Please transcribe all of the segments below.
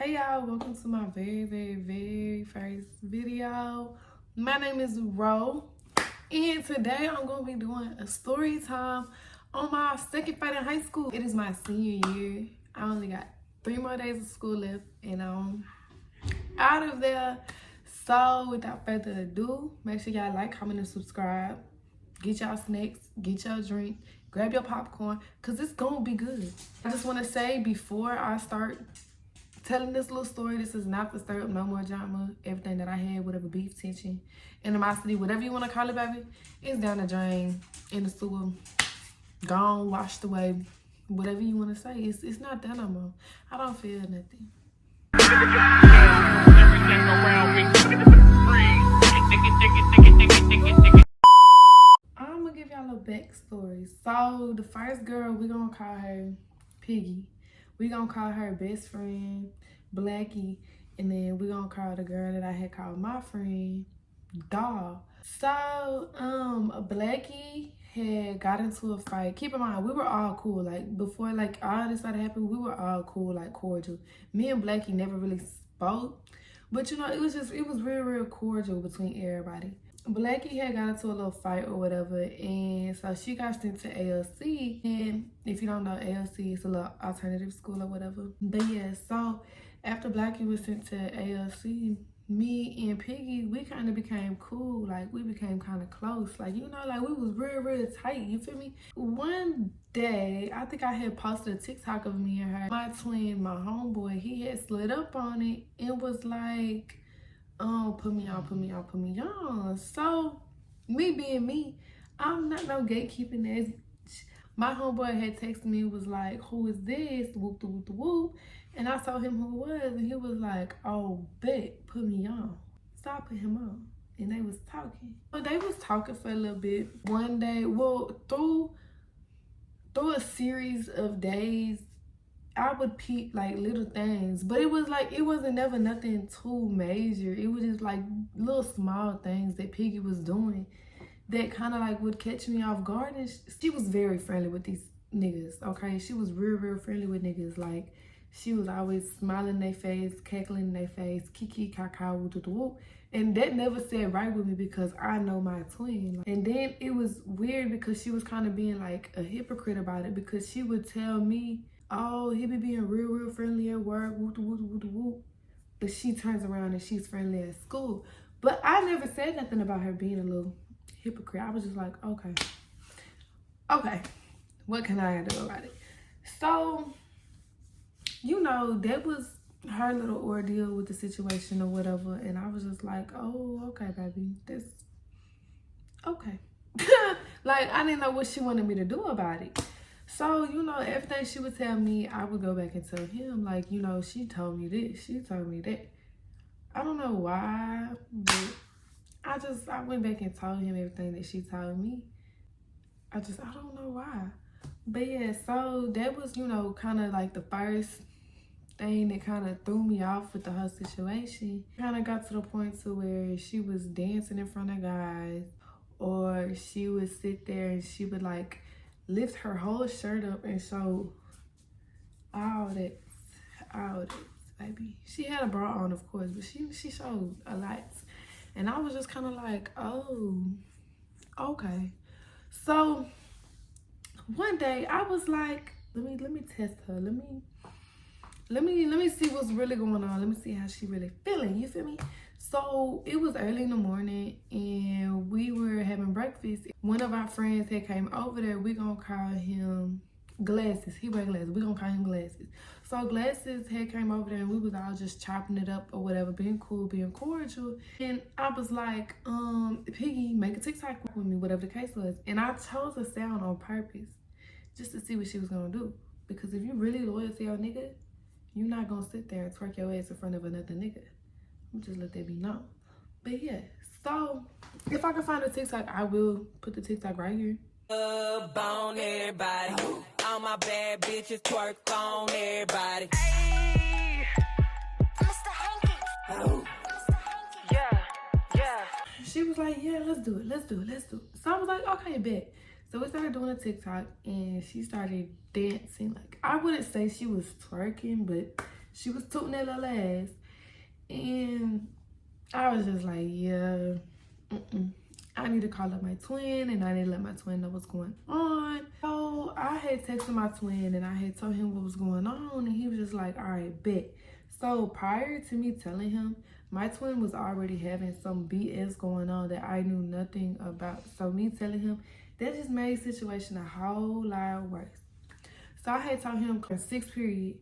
Hey y'all, welcome to my very first video. My name is Ro, and today I'm going to be doing a story time on my second fight in high school. It is my senior year. I only got 3 more days of school left and I'm out of there. So without further ado, make sure y'all like, comment, and subscribe. Get y'all snacks, get y'all drink, grab your popcorn, because it's going to be good. I just want to say before I start telling this little story, this is not to stir up no more drama. Everything that I had, whatever beef, tension, animosity, whatever you want to call it, baby, it's down the drain, in the sewer, gone, washed away, whatever you want to say. It's not there no more. I don't feel nothing. I'm gonna give y'all a backstory. So the first girl, we're gonna call her Piggy. We're gonna call her best friend Blackie, and then we're gonna call the girl that I had called my friend Doll. So Blackie had got into a fight. Keep in mind, we were all cool. Like before like all this started happening, we were all cool, like cordial. Me and Blackie never really spoke, but you know, it was real cordial between everybody. Blackie had got into a little fight or whatever, and so she got sent to ALC. And if you don't know, ALC is a little alternative school or whatever. But yeah, so after Blackie was sent to ALC, me and Piggy, we kind of became cool. Like we became kind of close. Like, you know, like we was real tight. You feel me? One day, I think I had posted a TikTok of me and her. My twin, my homeboy, he had slid up on it and was like, put me on. So, me being me, I'm not no gatekeeping ass. My homeboy had texted me, was like, who is this? Whoop, whoop, whoop. And I told him who it was, and he was like, oh, bet, put me on. So I put him on, and they was talking. So they was talking for a little bit. One day, well, through a series of days, I would peep like little things, but it was like, it wasn't never nothing too major. It was just like little small things that Piggy was doing that kind of like would catch me off guard. And she was very friendly with these niggas, okay? She was real friendly with niggas. Like, she was always smiling in their face, cackling in their face, kiki, kaka, whoop, whoop. And that never sat right with me because I know my twin. And then it was weird because she was kind of being like a hypocrite about it, because she would tell me, oh, he be being real friendly at work, whoop. But she turns around and she's friendly at school. But I never said nothing about her being a little hypocrite. I was just like, okay, what can I do about it? So, you know, that was her little ordeal with the situation or whatever. And I was just like, oh, okay, baby, that's okay. Like, I didn't know what she wanted me to do about it. So, you know, everything she would tell me, I would go back and tell him, like, you know, she told me this, she told me that. I don't know why, but I went back and told him everything that she told me. I don't know why. But yeah, so that was, you know, kind of like the first thing that kind of threw me off with the whole situation. Kind of got to the point to where she was dancing in front of guys, or she would sit there and she would like lift her whole shirt up and show all that, baby. She had a bra on, of course, but she showed a lot. And I was just kind of like, oh, okay. So one day I was like, let me test her. Let me see what's really going on. Let me see how she really feeling. You feel me? So it was early in the morning and we were having breakfast. One of our friends had came over there. We gonna call him Glasses. He wear glasses. We gonna call him Glasses. So Glasses had came over there and we was all just chopping it up or whatever, being cool, being cordial. And I was like, Piggy, make a TikTok with me, whatever the case was. And I chose a sound on purpose just to see what she was gonna do. Because if you really loyal to your nigga, you're not gonna sit there and twerk your ass in front of another nigga. Just let that be known. But yeah, so if I can find a TikTok, I will put the TikTok right here. On everybody, all my bad bitches twerk on everybody. Hey, Mr. Hanky. oh. Yeah. She was like, yeah, let's do it. So I was like, okay, bet. So we started doing a TikTok and she started dancing. Like, I wouldn't say she was twerking, but She was tooting that little ass. And I was just like, yeah, I need to call up my twin and I need to let my twin know what's going on. So I had texted my twin and I had told him what was going on, and he was just like, all right, bet. So prior to me telling him, my twin was already having some BS going on that I knew nothing about. So me telling him, that just made the situation a whole lot worse. So I had told him 6th period,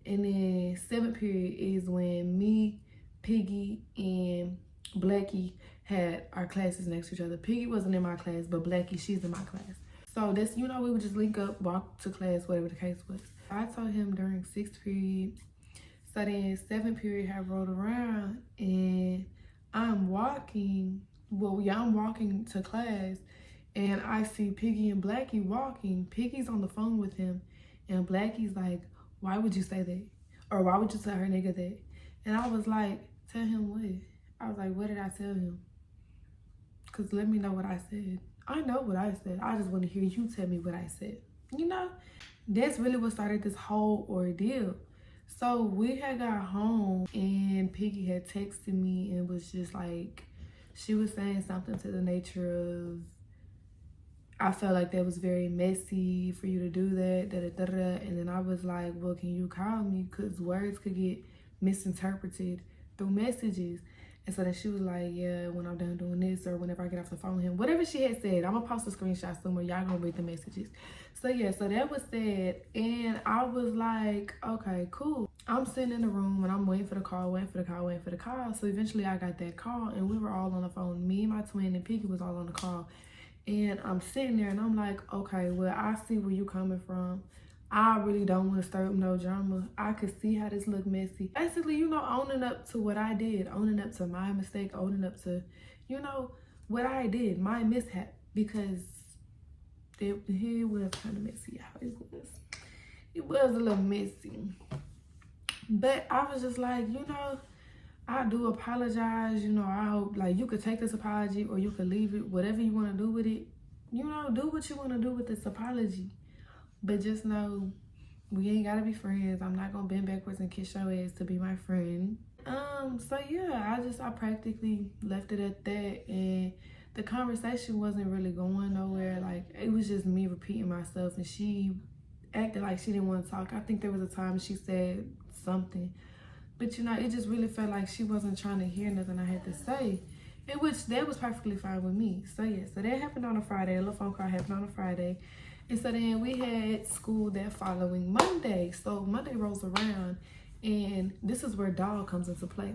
and then 7th period is when me, Piggy, and Blackie had our classes next to each other. Piggy wasn't in my class, but Blackie, she's in my class. So that's, you know, we would just link up, walk to class, whatever the case was. I told him during 6th period. So then 7th period had rolled around and I'm walking to class, and I see Piggy and Blackie walking. Piggy's on the phone with him and Blackie's like, why would you say that? Or why would you tell her nigga that? And I was like, tell him what? I was like, what did I tell him? Cause let me know what I said. I know what I said. I just want to hear you tell me what I said. You know, that's really what started this whole ordeal. So we had got home and Piggy had texted me and was just like, she was saying something to the nature of, I felt like that was very messy for you to do that, And then I was like, well, can you call me? Because words could get misinterpreted through messages. And so then she was like, yeah, when I'm done doing this or whenever I get off the phone with him, whatever she had said, I'm going to post a screenshot somewhere. Y'all going to read the messages. So yeah, so that was said. And I was like, okay, cool. I'm sitting in the room and I'm waiting for the call. So eventually I got that call and we were all on the phone. Me, my twin, and Piggy was all on the call. And I'm sitting there and I'm like, okay, well, I see where you coming from. I really don't want to stir up no drama. I could see how this looked messy. Basically, you know, owning up to what I did, owning up to my mistake, owning up to, you know, what I did, my mishap, because it was kind of messy. It was a little messy. But I was just like, you know, I do apologize. You know, I hope, like, you could take this apology or you could leave it, whatever you want to do with it. You know, do what you want to do with this apology. But just know, we ain't gotta be friends. I'm not gonna bend backwards and kiss your ass to be my friend. So yeah, I practically left it at that, and the conversation wasn't really going nowhere. Like, it was just me repeating myself, and she acted like she didn't want to talk. I think there was a time she said something, but you know, it just really felt like she wasn't trying to hear nothing I had to say. In which that was perfectly fine with me. So yeah, so that happened on a Friday. A little phone call happened on a Friday. And so then we had school that following Monday. So Monday rolls around and this is where Doll comes into play.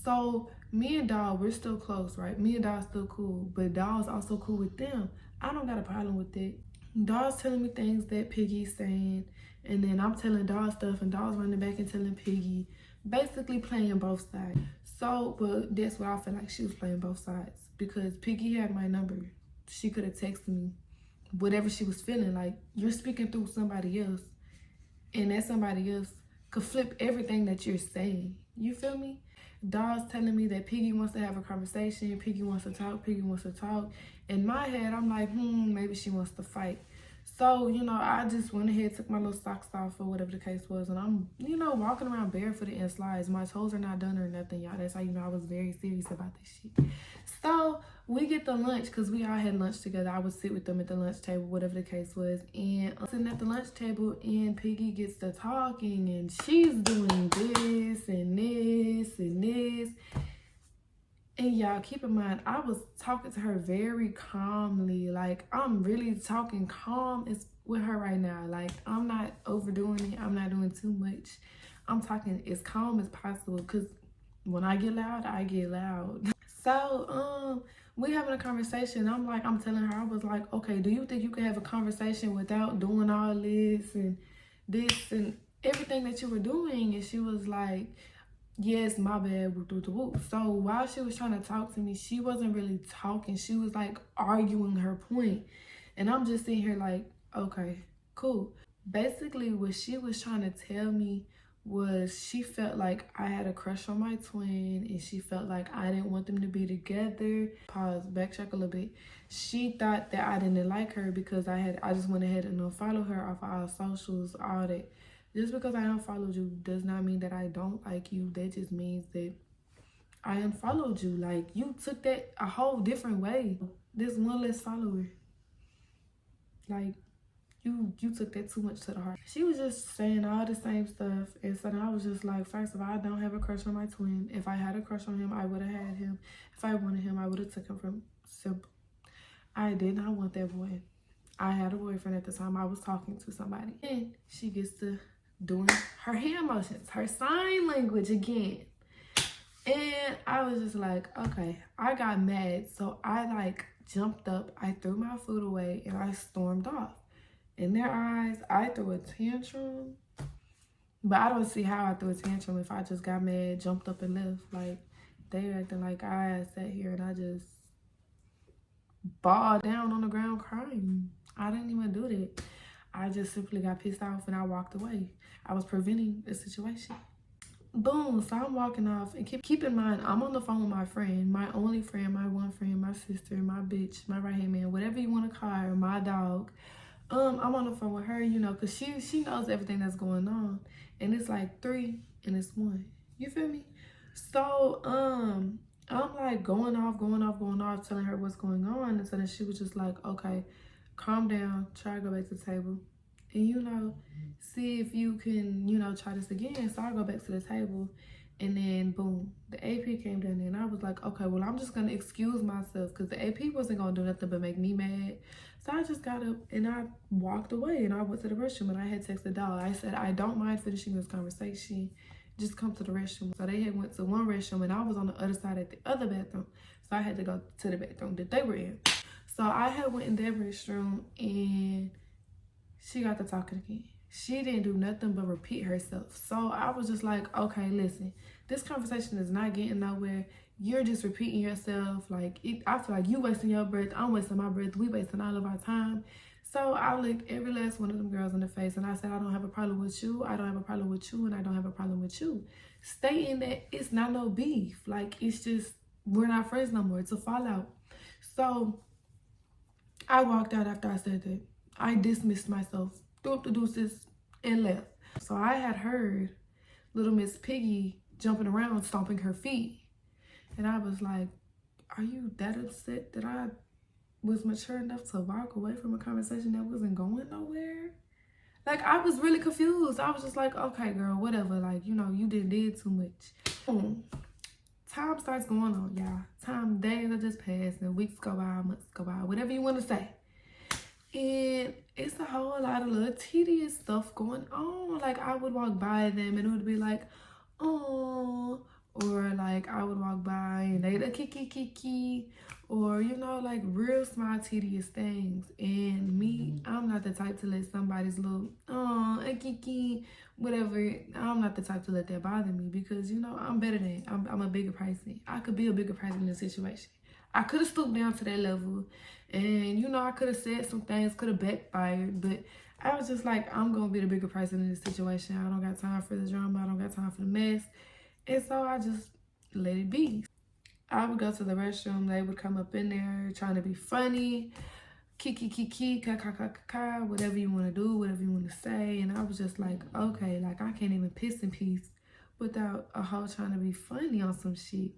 So me and Doll, we're still close, right? Me and Doll's still cool, but Doll's also cool with them. I don't got a problem with it. Doll's telling me things that Piggy's saying, and then I'm telling Doll stuff and Doll's running back and telling Piggy, basically playing both sides. So, but that's why I feel like she was playing both sides, because Piggy had my number. She could have texted me whatever she was feeling. Like, you're speaking through somebody else, and that somebody else could flip everything that you're saying. You feel me? Doll's telling me that Piggy wants to have a conversation. Piggy wants to talk. In my head, I'm like, maybe she wants to fight. So, you know, I just went ahead, took my little socks off or whatever the case was, and I'm, you know, walking around barefooted in slides. My toes are not done or nothing, y'all. That's how you know I was very serious about this shit. So we get the lunch, because we all had lunch together. I would sit with them at the lunch table, whatever the case was. And I'm sitting at the lunch table, and Piggy gets to talking, and she's doing this and this and this. And y'all, keep in mind, I was talking to her very calmly. Like, I'm really talking calm with her right now. Like, I'm not overdoing it. I'm not doing too much. I'm talking as calm as possible, because when I get loud, I get loud. So, we having a conversation. I'm telling her, I was like, okay, do you think you can have a conversation without doing all this and everything that you were doing? And she was like, yes, my bad, whoop. So while she was trying to talk to me, she wasn't really talking. She was like arguing her point. And I'm just sitting here like, okay, cool. Basically, what she was trying to tell me was she felt like I had a crush on my twin, and she felt like I didn't want them to be together. Pause, backtrack a little bit. She thought that I didn't like her because I just went ahead and unfollowed her off of all socials, all that. Just because I unfollowed you does not mean that I don't like you. That just means that I unfollowed you. Like, you took that a whole different way. This one less follower. Like, you took that too much to the heart. She was just saying all the same stuff. And so then I was just like, first of all, I don't have a crush on my twin. If I had a crush on him, I would have had him. If I wanted him, I would have took him from simple. I did not want that boy. I had a boyfriend at the time. I was talking to somebody. And she gets to doing her hand motions, her sign language again. And I was just like, okay, I got mad. So I like jumped up, I threw my food away, and I stormed off. In their eyes, I threw a tantrum. But I don't see how I threw a tantrum if I just got mad, jumped up and left. Like, they acting like I sat here and I just bawled down on the ground crying. I didn't even do that. I just simply got pissed off and I walked away. I was preventing the situation. Boom, so I'm walking off, and keep in mind, I'm on the phone with my friend, my only friend, my one friend, my sister, my bitch, my right-hand man, whatever you want to call her, my dog. I'm on the phone with her, you know, because she knows everything that's going on. And it's like 3 and it's 1. You feel me? So, I'm like going off, telling her what's going on. And so then she was just like, okay, calm down, try to go back to the table. And, you know, see if you can, you know, try this again. So I go back to the table. And then, boom, the AP came down there. And I was like, okay, well, I'm just going to excuse myself because the AP wasn't going to do nothing but make me mad. So I just got up and I walked away and I went to the restroom and I had texted Doll. I said, I don't mind finishing this conversation. Just come to the restroom. So they had went to one restroom and I was on the other side at the other bathroom. So I had to go to the bathroom that they were in. So I had went in that restroom and she got to talking again. She didn't do nothing but repeat herself. So I was just like, okay, listen, this conversation is not getting nowhere. You're just repeating yourself. Like, I feel like you wasting your breath. I'm wasting my breath. We wasting all of our time. So I looked every last one of them girls in the face and I said, I don't have a problem with you. I don't have a problem with you. And I don't have a problem with you. Stating that it's not no beef. Like, it's just, we're not friends no more. It's a fallout. So I walked out after I said that. I dismissed myself, threw up the deuces, and left. So I had heard little Miss Piggy jumping around, stomping her feet. And I was like, are you that upset that I was mature enough to walk away from a conversation that wasn't going nowhere? Like, I was really confused. I was just like, okay, girl, whatever. Like, you know, you did too much. Time starts going on, y'all. Time, days are just passing, and weeks go by, months go by, whatever you want to say. And it's a whole lot of little tedious stuff going on. Like, I would walk by them and it would be like, oh, or like I would walk by and they'd a kiki, or, you know, like real small tedious things. And me, I'm not the type to let somebody's little, a kiki, whatever. I'm not the type to let that bother me because, you know, I'm better than, I'm a bigger person. I could be a bigger person in this situation. I could have stooped down to that level and, you know, I could have said some things, could have backfired, but I was just like, I'm going to be the bigger person in this situation. I don't got time for the drama. I don't got time for the mess. And so I just let it be. I would go to the restroom. They would come up in there trying to be funny. Kiki, ka, whatever you want to do, whatever you want to say. And I was just like, okay, like I can't even piss in peace without a hoe trying to be funny on some shit.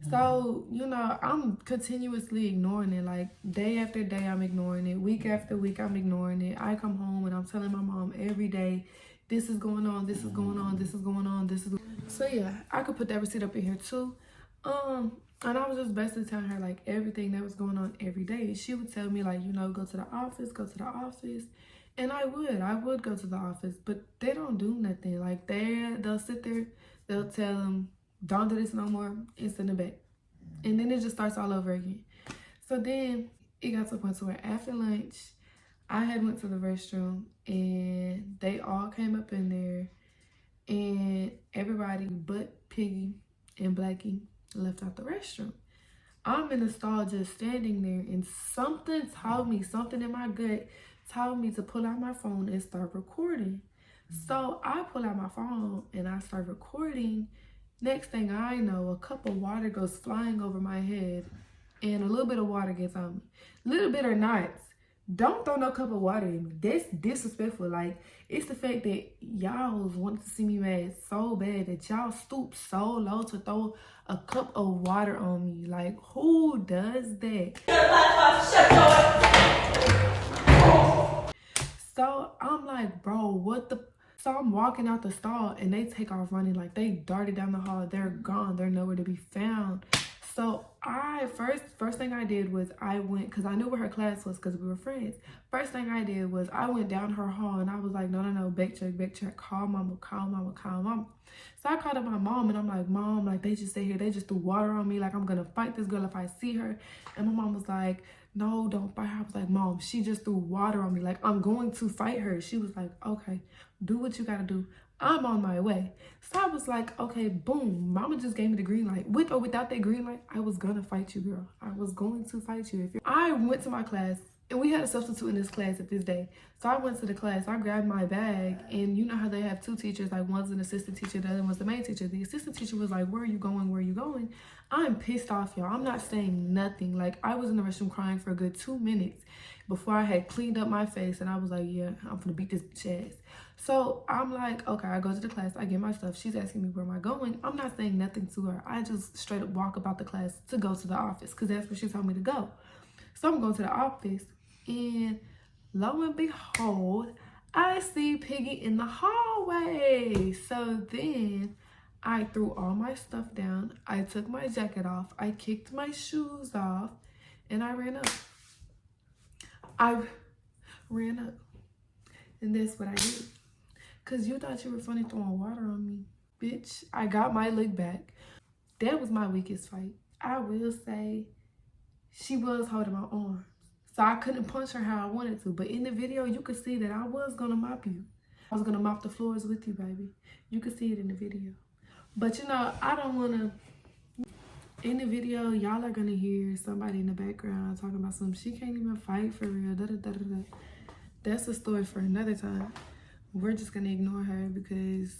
So, you know, I'm continuously ignoring it. Like, day after day, I'm ignoring it. Week after week, I'm ignoring it. I come home and I'm telling my mom every day, this is going on, this is going on, this is going on, this is... So, yeah, I could put that receipt up in here, too. And I was just basically telling her, like, everything that was going on every day. She would tell me, like, you know, go to the office. And I would go to the office. But they don't do nothing. Like, they'll sit there, they'll tell them, don't do this no more, and send it back. And then it just starts all over again. So then it got to the point to where after lunch, I had went to the restroom and they all came up in there and everybody but Piggy and Blackie left out the restroom. I'm in the stall just standing there and something told me, something in my gut told me to pull out my phone and start recording. So I pull out my phone and I start recording. Next thing I know, a cup of water goes flying over my head and a little bit of water gets on me. Little bit or not, Don't throw no cup of water in me. That's disrespectful. Like, it's the fact that y'all wanted to see me mad so bad that y'all stooped so low to throw a cup of water on me. Like, who does that? So I'm like, bro, what the? So I'm walking out the stall and they take off running. Like, they darted down the hall. They're gone. They're nowhere to be found. So first thing I did was I went, because I knew where her class was because we were friends. First thing I did was I went down her hall and I was like, no, back check, call mama. So I called up my mom and I'm like, Mom, like, they just stay here. They just threw water on me. Like, I'm going to fight this girl if I see her. And my mom was like, no, don't fight her. I was like, Mom, she just threw water on me. Like, I'm going to fight her. She was like, okay, do what you got to do. I'm on my way. So I was like, okay, boom. Mama just gave me the green light. With or without that green light, I was gonna fight you, girl. I was going to fight you. I went to my class, and we had a substitute in this class at this day. So I went to the class. I grabbed my bag, and you know how they have two teachers. Like, one's an assistant teacher, the other one's the main teacher. The assistant teacher was like, where are you going? Where are you going? I'm pissed off, y'all. I'm not saying nothing. Like, I was in the restroom crying for a good 2 minutes before I had cleaned up my face, and I was like, yeah, I'm gonna beat this bitch ass. So I'm like, okay, I go to the class, I get my stuff. She's asking me where am I going. I'm not saying nothing to her. I just straight up walk about the class to go to the office because that's where she told me to go. So I'm going to the office, and lo and behold, I see Piggy in the hallway. So then I threw all my stuff down. I took my jacket off. I kicked my shoes off, and I ran up. And that's what I did. Because you thought you were funny throwing water on me. Bitch, I got my lick back. That was my weakest fight. I will say she was holding my arms. So I couldn't punch her how I wanted to. But in the video, you could see that I was going to mop you. I was going to mop the floors with you, baby. You could see it in the video. But, you know, I don't want to... In the video, y'all are going to hear somebody in the background talking about something. She can't even fight for real. That's a story for another time. We're just going to ignore her because,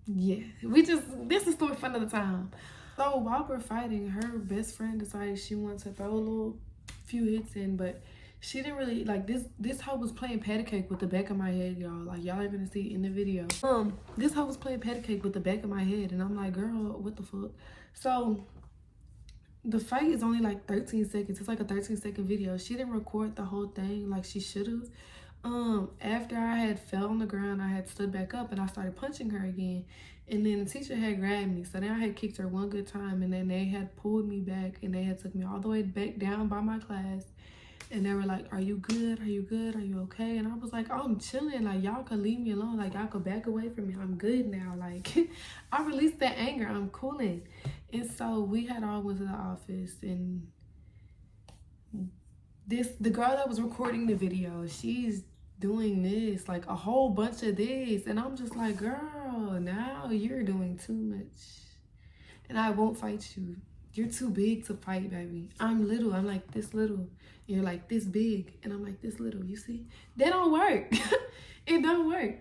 yeah. This is a story for another time. So while we're fighting, her best friend decided she wanted to throw a little few hits in, but she didn't really, like, this hoe was playing patty cake with the back of my head, y'all. Like, y'all are going to see it in the video. This hoe was playing patty cake with the back of my head, and I'm like, girl, what the fuck? So the fight is only like 13 seconds. It's like a 13-second video. She didn't record the whole thing like she should have. After I had fell on the ground, I had stood back up and I started punching her again. And then the teacher had grabbed me. So then I had kicked her one good time, and then they had pulled me back and they had took me all the way back down by my class. And they were like, are you good? Are you good? Are you okay? And I was like, oh, I'm chilling. Like, y'all could leave me alone. Like, y'all could back away from me. I'm good now. Like, I released that anger. I'm cooling. And so we had all went to the office, and the girl that was recording the video, she's doing this, like a whole bunch of this. And I'm just like, girl, now you're doing too much. And I won't fight you. You're too big to fight, baby. I'm little. I'm like this little. You're like this big, and I'm like this little. You see? That don't work. It don't work.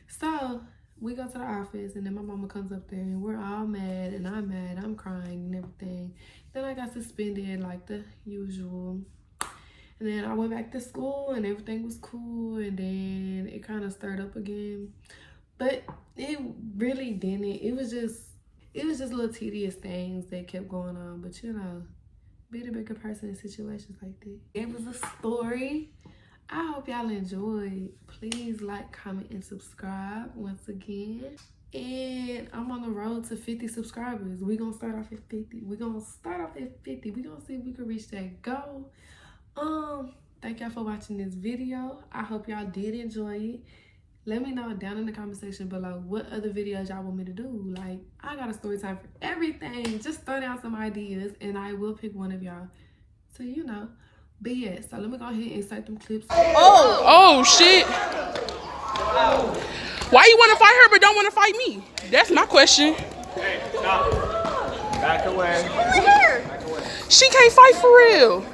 So we go to the office, and then my mama comes up there, and we're all mad, and I'm mad. I'm crying and everything. Then I got suspended like the usual. And then I went back to school, and everything was cool, and then it kind of stirred up again. But it really didn't. It was just little tedious things that kept going on. But, you know, be the bigger person in situations like that. It was a story. I hope y'all enjoyed. Please like, comment, and subscribe once again. And I'm on the road to 50 subscribers. We're going to start off at 50. We're going to see if we can reach that goal. Thank y'all for watching this video. I hope y'all did enjoy it. Let me know down in the comment section below what other videos y'all want me to do. Like, I got a story time for everything. Just throw down some ideas and I will pick one of y'all to, you know. But yeah, so let me go ahead and insert them clips. Oh shit. Why you want to fight her but don't want to fight me? That's my question. Hey, stop. Back away. She can't fight for real.